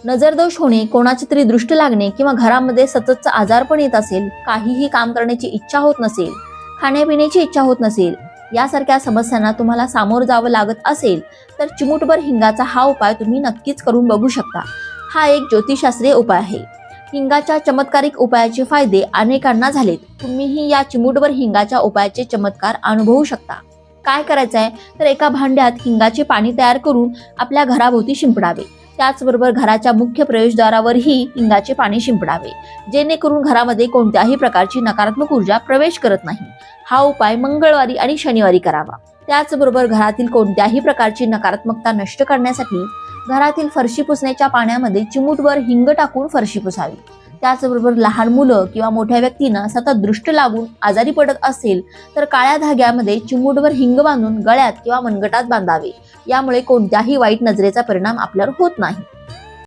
नजरदोष होणे, कोणाची तरी दृष्टी लागणे किंवा घरामध्ये सततचा आजारपण येत असेल, काहीही काम करण्याची इच्छा होत नसेल, खाण्यापिण्याची इच्छा होत नसेल, यासारख्या समस्यांना तुम्हाला सामोरं जावं लागत असेल तर चिमूटभर हिंगाचा हा उपाय तुम्ही नक्कीच करून बघू शकता। हा एक ज्योतिषशास्त्रीय उपाय आहे। हिंगाच्या चमत्कारिक उपायाचे फायदे अनेकांना झालेत। तुम्हीही या चिमूटभर हिंगाच्या उपायाचे चमत्कार अनुभवू शकता। काय करायचं आहे तर एका भांड्यात हिंगाचे पाणी तयार करून आपल्या घराभोवती शिंपडावे। त्याचबरोबर घराच्या मुख्य प्रवेशद्वारावरही हिंगाचे पाणी शिंपडावे, जेणेकरून घरामध्ये कोणत्याही प्रकारची नकारात्मक ऊर्जा प्रवेश करत नाही। हा उपाय मंगळवारी आणि शनिवारी करावा। त्याचबरोबर घरातील कोणत्याही प्रकारची नकारात्मकता नष्ट करण्यासाठी घरातील फरशी पुसण्याच्या पाण्यामध्ये चिमूटभर हिंग टाकून फरशी पुसावी। त्याचबरोबर लहान मुलं किंवा मोठ्या व्यक्तींना सतत दृष्ट लागून आजारी पडत असेल तर काळ्या धाग्यामध्ये चिमूटभर हिंग बांधून गळ्यात किंवा मनगटात बांधावे। यामुळे कोणत्याही वाईट नजरेचा परिणाम आपल्यावर होत नाही।